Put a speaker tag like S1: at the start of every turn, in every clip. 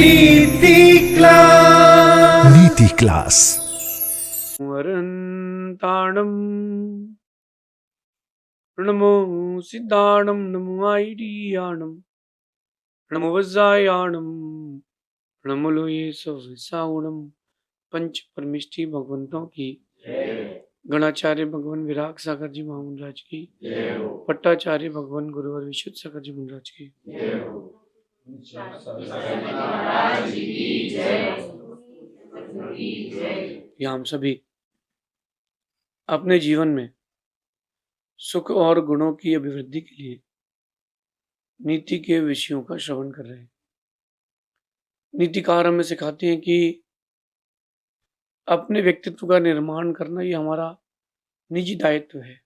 S1: नीति क्लास।
S2: नीति क्लास।
S3: वरन्ताणं नमो सिद्धाणं नमो आईडियाणं नमो वज्रायाणं नमो लोये सविसाउणं। पंच परमिष्टि भगवंतों की गणाचार्य भगवान विराग सागर जी महाराज की, पट्टाचार्य भगवान गुरुवर विशुद्ध सागर जी महाराज की। ये हम सभी अपने जीवन में सुख और गुणों की अभिवृद्धि के लिए नीति के विषयों का श्रवण कर रहे हैं। नीतिकार हमें सिखाते हैं कि अपने व्यक्तित्व का निर्माण करना ये हमारा निजी दायित्व है।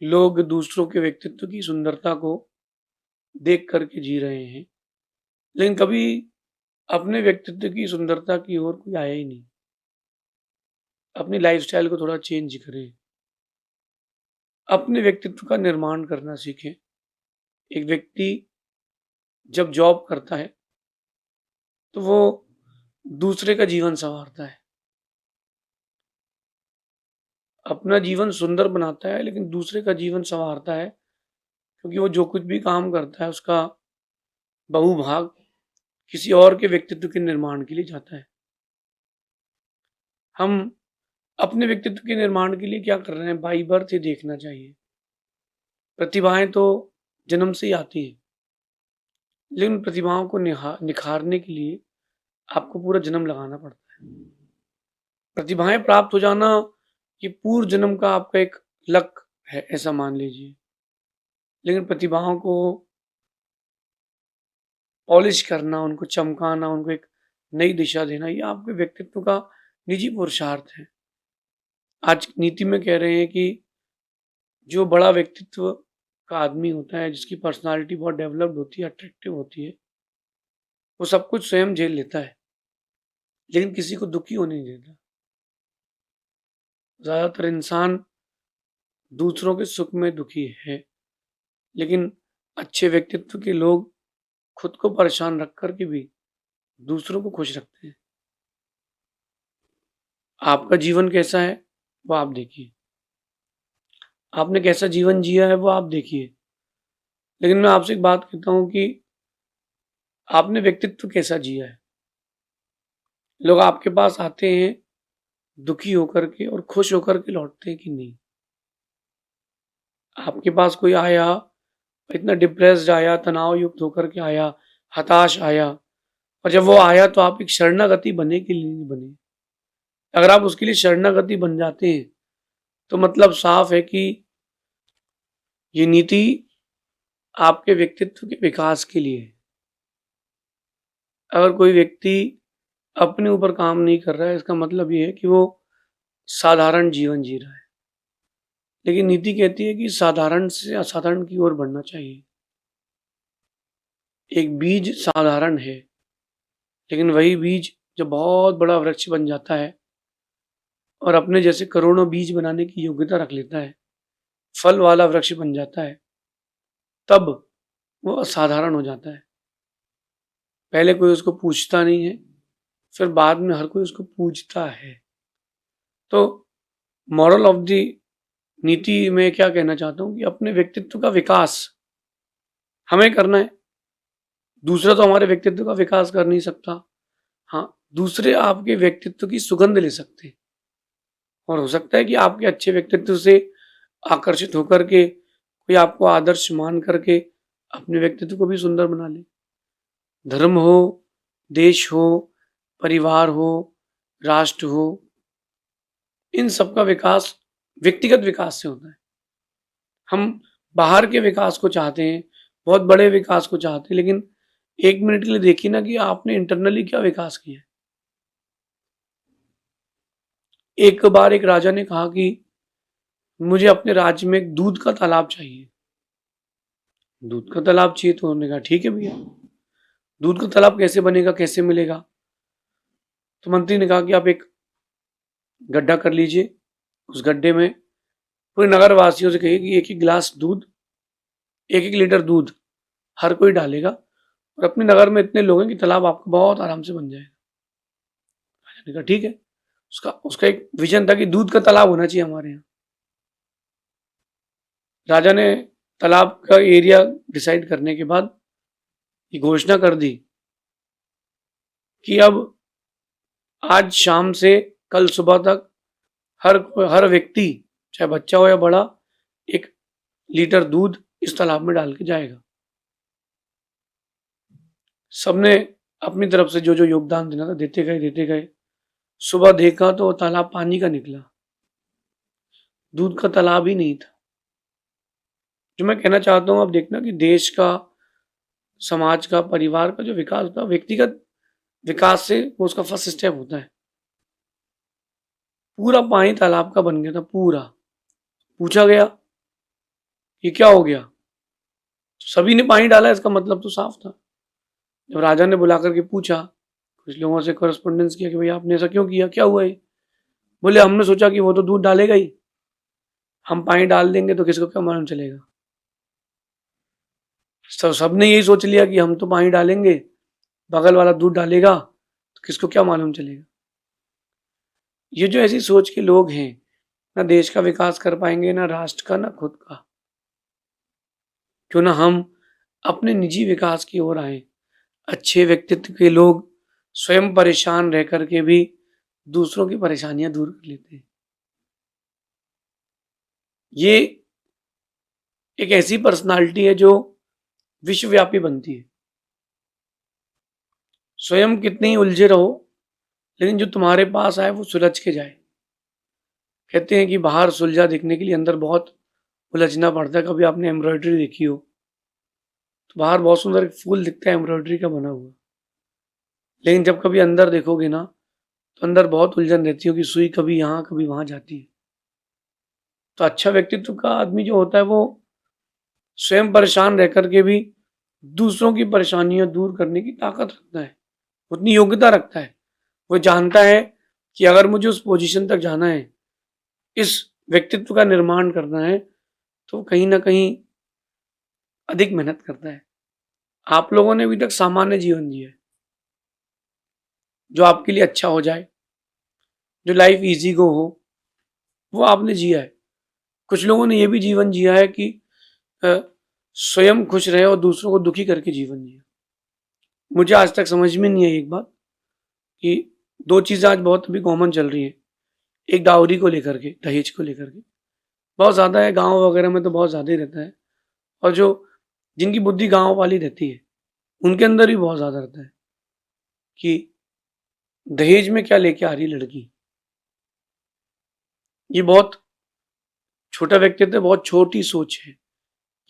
S3: लोग दूसरों के व्यक्तित्व की सुंदरता को देख करके जी रहे हैं, लेकिन कभी अपने व्यक्तित्व की सुंदरता की ओर कोई आया ही नहीं। अपनी लाइफस्टाइल को थोड़ा चेंज करें, अपने व्यक्तित्व का निर्माण करना सीखें। एक व्यक्ति जब जॉब करता है तो वो दूसरे का जीवन संवारता है, अपना जीवन सुंदर बनाता है, लेकिन दूसरे का जीवन संवारता है, क्योंकि वो जो कुछ भी काम करता है उसका बहुभाग किसी और के व्यक्तित्व के निर्माण के लिए जाता है। हम अपने व्यक्तित्व के निर्माण के लिए क्या कर रहे हैं, बाई बर्थ ही देखना चाहिए। प्रतिभाएं तो जन्म से ही आती हैं, लेकिन प्रतिभाओं को निखारने के लिए आपको पूरा जन्म लगाना पड़ता है। प्रतिभाएं प्राप्त हो जाना ये पूर्व जन्म का आपका एक लक है, ऐसा मान लीजिए। लेकिन प्रतिभाओं को पॉलिश करना, उनको चमकाना, उनको एक नई दिशा देना, ये आपके व्यक्तित्व का निजी पुरुषार्थ है। आज नीति में कह रहे हैं कि जो बड़ा व्यक्तित्व का आदमी होता है, जिसकी पर्सनालिटी बहुत डेवलप्ड होती है, अट्रैक्टिव होती है, वो सब कुछ स्वयं झेल लेता है, लेकिन किसी को दुखी होने नहीं देता। ज्यादातर इंसान दूसरों के सुख में दुखी है, लेकिन अच्छे व्यक्तित्व के लोग खुद को परेशान रख कर के भी दूसरों को खुश रखते हैं। आपका जीवन कैसा है वो आप देखिए, आपने कैसा जीवन जिया है वो आप देखिए, लेकिन मैं आपसे एक बात कहता हूं कि आपने व्यक्तित्व कैसा जिया है। लोग आपके पास आते हैं दुखी होकर के और खुश होकर के लौटते हैं कि नहीं। आपके पास कोई आया, इतना डिप्रेस्ड आया, तनाव युक्त होकर के आया, हताश आया, और जब वो आया तो आप एक शरणागति बने के लिए नहीं बने। अगर आप उसके लिए शरणागति बन जाते हैं तो मतलब साफ है कि ये नीति आपके व्यक्तित्व के विकास के लिए है। अगर कोई व्यक्ति अपने ऊपर काम नहीं कर रहा है, इसका मतलब ये है कि वो साधारण जीवन जी रहा है। लेकिन नीति कहती है कि साधारण से असाधारण की ओर बढ़ना चाहिए। एक बीज साधारण है, लेकिन वही बीज जब बहुत बड़ा वृक्ष बन जाता है और अपने जैसे करोड़ों बीज बनाने की योग्यता रख लेता है, फल वाला वृक्ष बन जाता है, तब वो असाधारण हो जाता है। पहले कोई उसको पूछता नहीं है, फिर बाद में हर कोई उसको पूछता है। तो मॉरल ऑफ द नीति में क्या कहना चाहता हूं कि अपने व्यक्तित्व का विकास हमें करना है। दूसरा तो हमारे व्यक्तित्व का विकास कर नहीं सकता। हाँ, दूसरे आपके व्यक्तित्व की सुगंध ले सकते हैं, और हो सकता है कि आपके अच्छे व्यक्तित्व से आकर्षित होकर के कोई आपको आदर्श मान करके अपने व्यक्तित्व को भी सुंदर बना ले। धर्म हो, देश हो, परिवार हो, राष्ट्र हो, इन सब का विकास व्यक्तिगत विकास से होता है। हम बाहर के विकास को चाहते हैं, बहुत बड़े विकास को चाहते हैं, लेकिन एक मिनट के लिए देखिए ना कि आपने इंटरनली क्या विकास किया। एक बार एक राजा ने कहा कि मुझे अपने राज्य में एक दूध का तालाब चाहिए। दूध का तालाब चाहिए तो उन्होंने कहा ठीक है भैया, दूध का तालाब कैसे बनेगा, कैसे मिलेगा? तो मंत्री ने कहा कि आप एक गड्ढा कर लीजिए, उस गड्ढे में पूरे नगर वासियों से कहिए कि एक एक गिलास दूध, एक एक लीटर दूध हर कोई डालेगा, और अपने नगर में इतने लोग हैं कि तालाब आपका बहुत आराम से बन जाएगा। राजा ने कहा ठीक है। उसका उसका एक विजन था कि दूध का तालाब होना चाहिए हमारे यहाँ। राजा ने तालाब का एरिया डिसाइड करने के बाद ये घोषणा कर दी कि अब आज शाम से कल सुबह तक हर हर व्यक्ति, चाहे बच्चा हो या बड़ा, 1 लीटर दूध इस तालाब में डाल के जाएगा। सबने अपनी तरफ से जो जो योगदान देना था देते गए। सुबह देखा तो तालाब पानी का निकला, दूध का तालाब ही नहीं था। जो मैं कहना चाहता हूं, आप देखना कि देश का, समाज का, परिवार का जो विकास होता है, व्यक्तिगत विकास से वो उसका फर्स्ट स्टेप होता है। पूरा पानी तालाब का बन गया था, पूरा। पूछा गया ये क्या हो गया, तो सभी ने पानी डाला, इसका मतलब तो साफ था। जब राजा ने बुला करके पूछा, कुछ लोगों से कॉरेस्पॉन्डेंस किया कि भाई आपने ऐसा क्यों किया, क्या हुआ ये? बोले हमने सोचा कि वो तो दूध डालेगा ही, हम पानी डाल देंगे तो किसको क्या मालूम चलेगा। सबने यही सोच लिया कि हम तो पानी डालेंगे, बगल वाला दूध डालेगा तो किसको क्या मालूम चलेगा। ये जो ऐसी सोच के लोग हैं, ना देश का विकास कर पाएंगे, ना राष्ट्र का, ना खुद का। क्यों ना हम अपने निजी विकास की ओर आए। अच्छे व्यक्तित्व के लोग स्वयं परेशान रह करके भी दूसरों की परेशानियां दूर कर लेते हैं। ये एक ऐसी पर्सनालिटी है जो विश्वव्यापी बनती है। स्वयं कितने ही उलझे रहो, लेकिन जो तुम्हारे पास आए वो सुलझ के जाए। कहते हैं कि बाहर सुलझा दिखने के लिए अंदर बहुत उलझना पड़ता है। कभी आपने एम्ब्रॉयडरी देखी हो तो बाहर बहुत सुंदर एक फूल दिखता है एम्ब्रॉयडरी का बना हुआ, लेकिन जब कभी अंदर देखोगे ना तो अंदर बहुत उलझन रहती है कि सुई कभी यहाँ कभी वहां जाती है। तो अच्छा व्यक्तित्व का आदमी जो होता है वो स्वयं परेशान रह करके भी दूसरों की परेशानियां दूर करने की ताकत रखता है, उतनी योग्यता रखता है। वो जानता है कि अगर मुझे उस पोजीशन तक जाना है, इस व्यक्तित्व का निर्माण करना है, तो कहीं ना कहीं अधिक मेहनत करता है। आप लोगों ने अभी तक सामान्य जीवन जिया है, जो आपके लिए अच्छा हो जाए, जो लाइफ इजी गो हो, वो आपने जिया है। कुछ लोगों ने यह भी जीवन जिया है कि स्वयं खुश रहे और दूसरों को दुखी करके जीवन जिया। मुझे आज तक समझ में नहीं आई एक बात कि 2 चीजें आज बहुत अभी कॉमन चल रही है। एक डाउरी को लेकर के, दहेज को लेकर के बहुत ज्यादा है, गांव वगैरह में तो बहुत ज्यादा ही रहता है, और जो जिनकी बुद्धि गांव वाली रहती है उनके अंदर भी बहुत ज्यादा रहता है कि दहेज में क्या लेके आ रही लड़की। ये बहुत छोटा व्यक्तित्व है, बहुत छोटी सोच है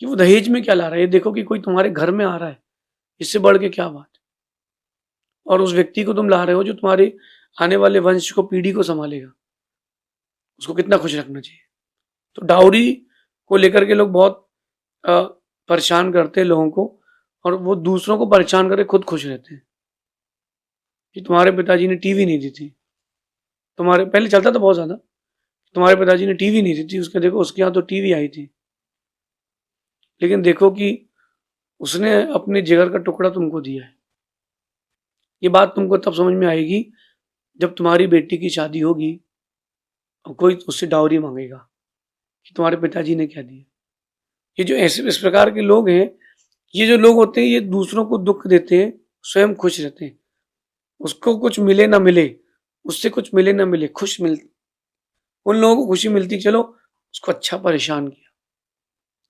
S3: कि वो दहेज में क्या ला रहा है। ये देखो कि कोई तुम्हारे घर में आ रहा है, इससे बढ़ के क्या बात। और उस व्यक्ति को तुम ला रहे हो जो तुम्हारे आने वाले वंश को, पीढ़ी को संभालेगा, उसको कितना खुश रखना चाहिए। तो डाउरी को लेकर के लोग बहुत परेशान करते हैं लोगों को, और वो दूसरों को परेशान करके खुद खुश रहते हैं कि तुम्हारे पिताजी ने टीवी नहीं दी थी, तुम्हारे पहले चलता था बहुत ज्यादा, तुम्हारे पिताजी ने टीवी नहीं दी थी, उसके देखो उसके यहाँ तो टीवी आई थी, लेकिन देखो कि उसने अपने जिगर का टुकड़ा तुमको दिया है। ये बात तुमको तब समझ में आएगी जब तुम्हारी बेटी की शादी होगी और कोई उससे डाउरी मांगेगा कि तुम्हारे पिताजी ने क्या दिया। ये जो ऐसे इस प्रकार के लोग हैं, ये जो लोग होते हैं, ये दूसरों को दुख देते हैं, स्वयं खुश रहते हैं। उसको कुछ मिले ना मिले, उससे कुछ मिले ना मिले, खुश मिल उन लोगों को खुशी मिलती, चलो उसको अच्छा परेशान किया।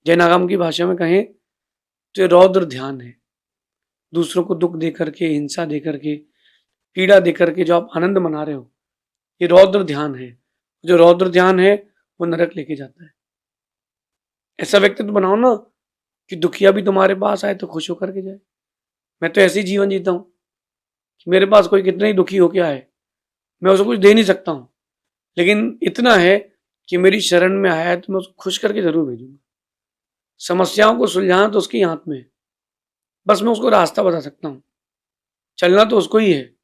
S3: जैन आगम की भाषा में कहें तो ये रौद्र ध्यान है। दूसरों को दुख दे करके, हिंसा दे करके, पीड़ा दे करके जो आप आनंद मना रहे हो, ये रौद्र ध्यान है। जो रौद्र ध्यान है वो नरक लेके जाता है। ऐसा व्यक्तित्व बनाओ ना कि दुखिया भी तुम्हारे पास आए तो खुश होकर के जाए। मैं तो ऐसे ही जीवन जीता हूं कि मेरे पास कोई कितना ही दुखी होके आए, मैं उसको कुछ दे नहीं सकता हूं, लेकिन इतना है कि मेरी शरण में आया है तो मैं उसको खुश करके जरूर भेजूंगा। समस्याओं को सुलझाना तो उसके हाथ में है, बस मैं उसको रास्ता बता सकता हूँ। चलना तो उसको ही है,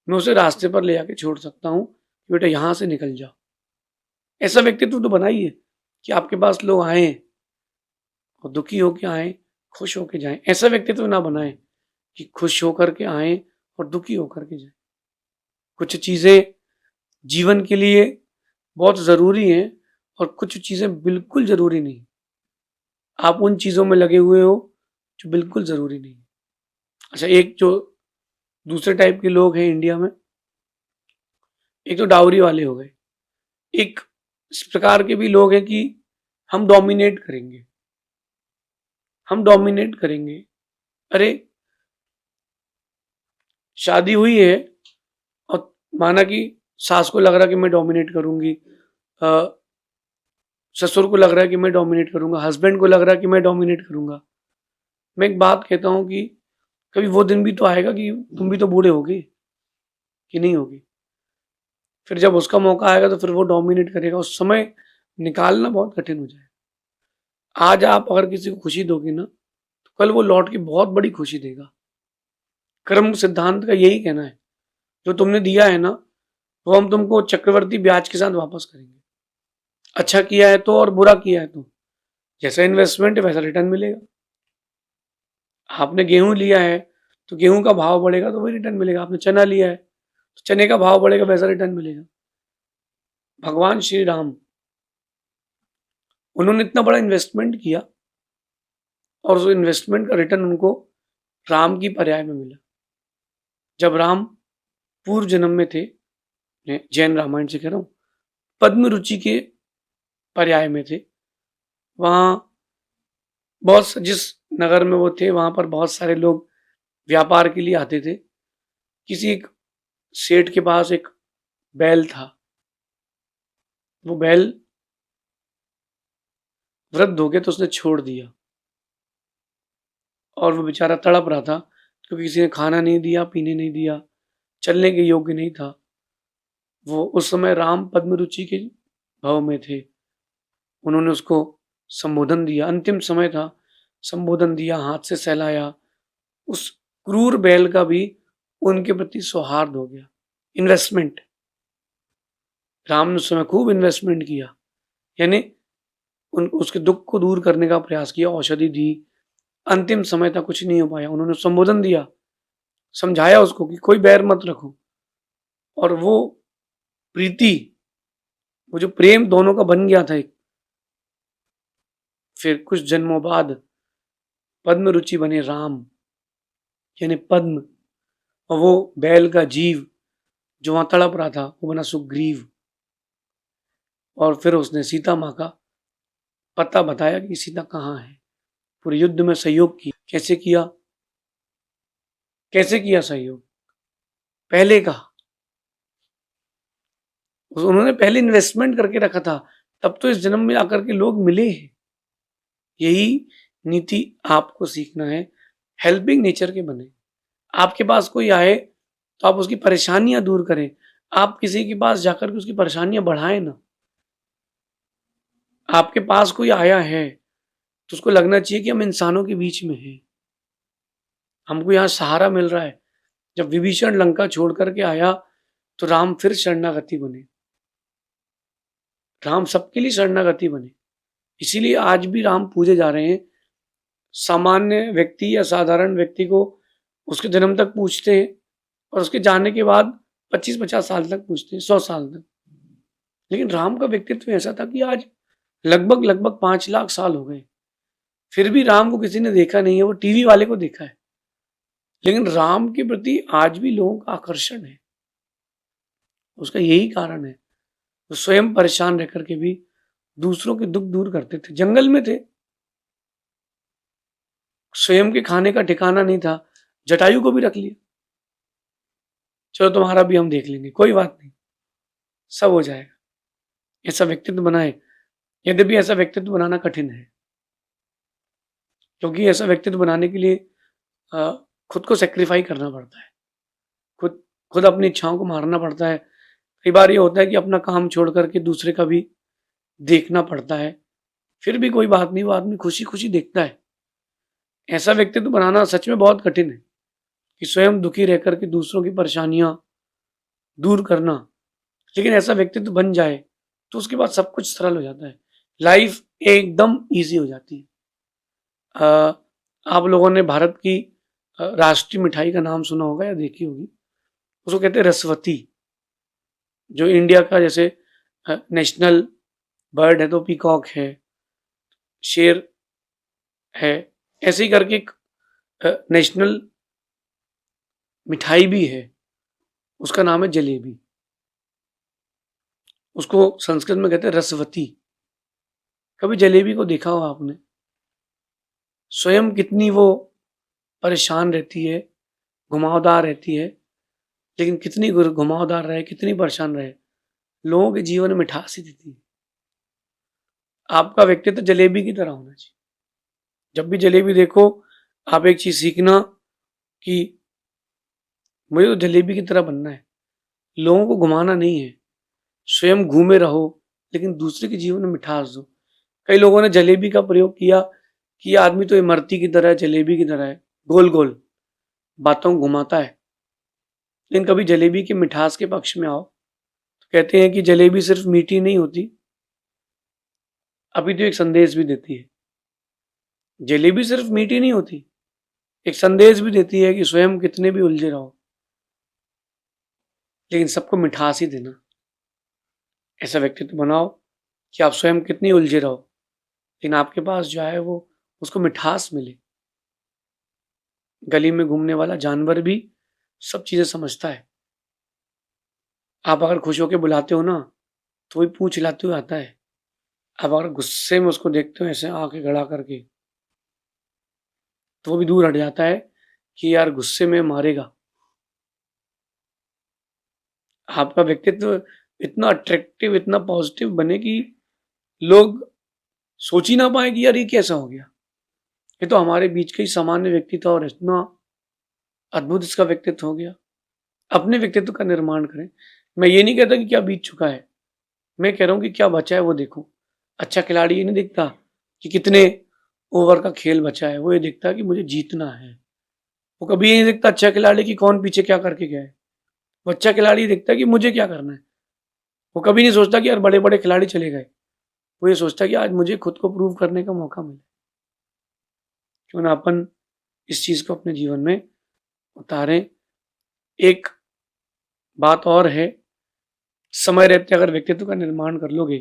S3: मैं उसे रास्ते पर ले आके छोड़ सकता हूँ कि बेटा यहां से निकल जाओ। ऐसा व्यक्तित्व तो बनाइए कि आपके पास लोग आए और दुखी होके आए, खुश होके जाएं। ऐसा व्यक्तित्व ना बनाए कि खुश होकर के आए और दुखी होकर के जाए। कुछ चीज़ें जीवन के लिए बहुत ज़रूरी हैं और कुछ चीज़ें बिल्कुल ज़रूरी नहीं। आप उन चीज़ों में लगे हुए हो जो बिल्कुल ज़रूरी नहीं। अच्छा, एक जो दूसरे टाइप के लोग हैं इंडिया में, एक तो डाउरी वाले हो गए, एक इस प्रकार के भी लोग हैं कि हम डोमिनेट करेंगे, हम डोमिनेट करेंगे। अरे, शादी हुई है और माना कि सास को लग रहा कि मैं डोमिनेट करूंगी, ससुर को लग रहा है कि मैं डोमिनेट करूंगा, हस्बैंड को लग रहा है कि मैं डोमिनेट करूंगा। मैं एक बात कहता हूं कि कभी वो दिन भी तो आएगा कि तुम भी तो बूढ़े होगे कि नहीं होगी। फिर जब उसका मौका आएगा तो फिर वो डोमिनेट करेगा, उस समय निकालना बहुत कठिन हो जाएगा। आज आप अगर किसी को खुशी दोगे ना, तो कल वो लौट के बहुत बड़ी खुशी देगा। कर्म सिद्धांत का यही कहना है, जो तुमने दिया है ना, वो हम तुमको चक्रवर्ती ब्याज के साथ वापस करेंगे। अच्छा किया है तो और बुरा किया है तो जैसा इन्वेस्टमेंट है वैसा रिटर्न मिलेगा। आपने गेहूं लिया है तो गेहूं का भाव बढ़ेगा तो वही रिटर्न मिलेगा। आपने चना लिया है तो चने का भाव बढ़ेगा, वैसा रिटर्न मिलेगा। भगवान श्री राम, उन्होंने इतना बड़ा इन्वेस्टमेंट किया और उस इन्वेस्टमेंट का रिटर्न उनको राम की पर्याय में मिला। जब राम पूर्व जन्म में थे, जैन रामायण से कह रहा हूं, पद्म रुचि के पर्याय में थे। वहां बहुत, जिस नगर में वो थे वहां पर बहुत सारे लोग व्यापार के लिए आते थे। किसी एक सेठ के पास एक बैल था। वो बैल वृद्ध हो गया तो उसने छोड़ दिया और वो बेचारा तड़प रहा था क्योंकि किसी ने खाना नहीं दिया, पीने नहीं दिया, चलने के योग्य नहीं था। वो उस समय राम पद्म रुचि के भाव में थे। उन्होंने उसको संबोधन दिया, अंतिम समय था, संबोधन दिया, हाथ से सहलाया। उस क्रूर बैल का भी उनके प्रति सौहार्द हो गया। इन्वेस्टमेंट, राम ने उस समय खूब इन्वेस्टमेंट किया, यानी उसके दुख को दूर करने का प्रयास किया, औषधि दी। अंतिम समय तक कुछ नहीं हो पाया। उन्होंने संबोधन दिया, समझाया उसको कि कोई बैर मत रखो। और वो प्रीति, वो जो प्रेम दोनों का बन गया था एक, फिर कुछ जन्मों बाद पद्म रुचि बने राम, यानी पद्म। और वो बैल का जीव जो वहां तड़प रहा था वो बना सुग्रीव। और फिर उसने सीता माँ का पता बताया कि सीता कहाँ है। पूरे युद्ध में सहयोग किया। कैसे किया? कैसे किया सहयोग? पहले का उन्होंने पहले इन्वेस्टमेंट करके रखा था, तब तो इस जन्म में आकर के लोग मिले हैं। यही नीति आपको सीखना है। हेल्पिंग नेचर के बने। आपके पास कोई आए तो आप उसकी परेशानियां दूर करें। आप किसी के पास जाकर के उसकी परेशानियां बढ़ाएं ना। आपके पास कोई आया है तो उसको लगना चाहिए कि हम इंसानों के बीच में हैं, हमको यहाँ सहारा मिल रहा है। जब विभीषण लंका छोड़ करके आया तो राम फिर शरणागति बने। राम सबके लिए शरणागति बने। इसीलिए आज भी राम पूजे जा रहे हैं। सामान्य व्यक्ति या साधारण व्यक्ति को उसके जन्म तक पूछते हैं और उसके जाने के बाद 25-50 साल तक पूछते हैं, 100 साल तक। लेकिन राम का व्यक्तित्व ऐसा था कि आज लगभग 5 लाख साल हो गए, फिर भी राम को किसी ने देखा नहीं है। वो टीवी वाले को देखा है, लेकिन राम के प्रति आज भी लोगों का आकर्षण है। उसका यही कारण है, वो स्वयं परेशान रह करके भी दूसरों के दुख दूर करते थे। जंगल में थे, स्वयं के खाने का ठिकाना नहीं था, जटायु को भी रख लिया। चलो तुम्हारा भी हम देख लेंगे, कोई बात नहीं, सब हो जाएगा। ऐसा व्यक्तित्व बनाए। यद्यपि ऐसा व्यक्तित्व बनाना कठिन है, क्योंकि ऐसा व्यक्तित्व बनाने के लिए खुद को सेक्रीफाई करना पड़ता है। खुद खुद अपनी इच्छाओं को मारना पड़ता है। कई बार ये होता है कि अपना काम छोड़ करके दूसरे का भी देखना पड़ता है, फिर भी कोई बात नहीं, वो आदमी खुशी खुशी देखता है। ऐसा व्यक्तित्व बनाना सच में बहुत कठिन है कि स्वयं दुखी रह करके दूसरों की परेशानियां दूर करना। लेकिन ऐसा व्यक्तित्व बन जाए तो उसके बाद सब कुछ सरल हो जाता है, लाइफ एकदम ईजी हो जाती है। आप लोगों ने भारत की राष्ट्रीय मिठाई का नाम सुना होगा या देखी होगी, उसको कहते हैं रसवती। जो इंडिया का जैसे नेशनल बर्ड है तो पीकॉक है, शेर है, ऐसे ही करके एक नेशनल मिठाई भी है, उसका नाम है जलेबी। उसको संस्कृत में कहते हैं रसवती। कभी जलेबी को देखा हो आपने? स्वयं कितनी वो परेशान रहती है, घुमावदार रहती है, लेकिन कितनी घुमावदार रहे, कितनी परेशान रहे, लोगों के जीवन में मिठास ही देती है। आपका व्यक्तित्व जलेबी की तरह होना चाहिए। जब भी जलेबी देखो, आप एक चीज सीखना कि मुझे तो जलेबी की तरह बनना है, लोगों को घुमाना नहीं है, स्वयं घूमे रहो लेकिन दूसरे के जीवन में मिठास दो। कई लोगों ने जलेबी का प्रयोग किया कि ये आदमी तो इमरती की तरह है, जलेबी की तरह है, गोल गोल बातों को घुमाता है। लेकिन कभी जलेबी के मिठास के पक्ष में आओ तो कहते हैं कि जलेबी सिर्फ मीठी नहीं होती, अभी तो एक संदेश भी देती है। जलेबी सिर्फ मीठी नहीं होती, एक संदेश भी देती है कि स्वयं कितने भी उलझे रहो लेकिन सबको मिठास ही देना। ऐसा व्यक्तित्व बनाओ कि आप स्वयं कितनी उलझे रहो लेकिन आपके पास जो है वो उसको मिठास मिले। गली में घूमने वाला जानवर भी सब चीजें समझता है। आप अगर खुश होकर बुलाते हो ना तो वही पूंछ हिलाते हुए आता है। आप अगर गुस्से में उसको देखते हो ऐसे आंखें गड़ा करके तो वो भी दूर हट जाता है कि यार गुस्से में मारेगा। आपका व्यक्तित्व इतना अट्रैक्टिव, इतना पॉजिटिव बने कि लोग सोच ही ना पाए कि यार ये कैसा हो गया, ये तो हमारे बीच का ही सामान्य व्यक्ति था और इतना अद्भुत इसका व्यक्तित्व हो गया। अपने व्यक्तित्व का निर्माण करें। मैं ये नहीं कहता कि क्या बीत चुका है, मैं कह रहा हूं कि क्या बचा है वो देखो। अच्छा खिलाड़ी ये नहीं देखता कि कितने ओवर का खेल बचा है, वो ये देखता कि मुझे जीतना है। वो कभी ये नहीं देखता अच्छा खिलाड़ी कि कौन पीछे क्या करके गया है। वो अच्छा खिलाड़ी देखता है कि मुझे क्या करना है। वो कभी नहीं सोचता कि यार बड़े बड़े खिलाड़ी चले गए, वो ये सोचता है कि आज मुझे खुद को प्रूव करने का मौका मिले। क्यों ना अपन इस चीज को अपने जीवन में उतारें। एक बात और है, समय रहते अगर व्यक्तित्व का निर्माण कर लोगे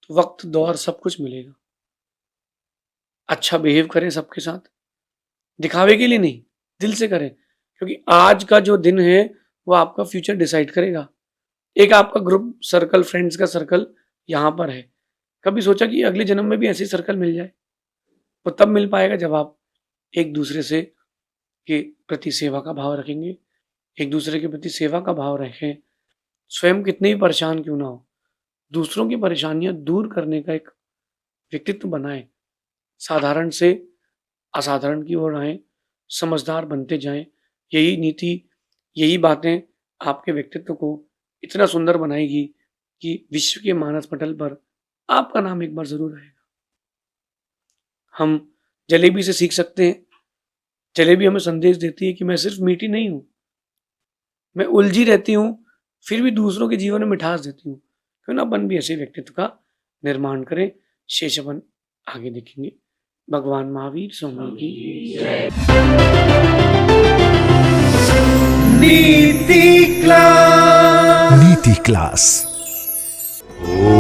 S3: तो वक्त दौर सब कुछ मिलेगा। अच्छा बिहेव करें सबके साथ, दिखावे के लिए नहीं, दिल से करें, क्योंकि आज का जो दिन है वो आपका फ्यूचर डिसाइड करेगा। एक आपका ग्रुप सर्कल, फ्रेंड्स का सर्कल यहाँ पर है, कभी सोचा कि अगले जन्म में भी ऐसे सर्कल मिल जाए? वो तब मिल पाएगा जब आप एक दूसरे से के प्रति सेवा का भाव रखेंगे, एक दूसरे के प्रति सेवा का भाव रखें। स्वयं कितने ही परेशान क्यों ना हो, दूसरों की परेशानियां दूर करने का एक व्यक्तित्व बनाएं। साधारण से असाधारण की ओर आए, समझदार बनते जाएं। यही नीति, यही बातें आपके व्यक्तित्व को इतना सुंदर बनाएगी कि विश्व के मानस पटल पर आपका नाम एक बार जरूर आएगा। हम जलेबी से सीख सकते हैं। जलेबी हमें संदेश देती है कि मैं सिर्फ मीठी नहीं हूं, मैं उलझी रहती हूं फिर भी दूसरों के जीवन में मिठास देती हूं। क्यों ना अपन भी ऐसे व्यक्तित्व का निर्माण करें। शेष अपन आगे देखेंगे। भगवान महावीर स्वामी की जय।
S1: नीति क्लास।
S2: नीति क्लास।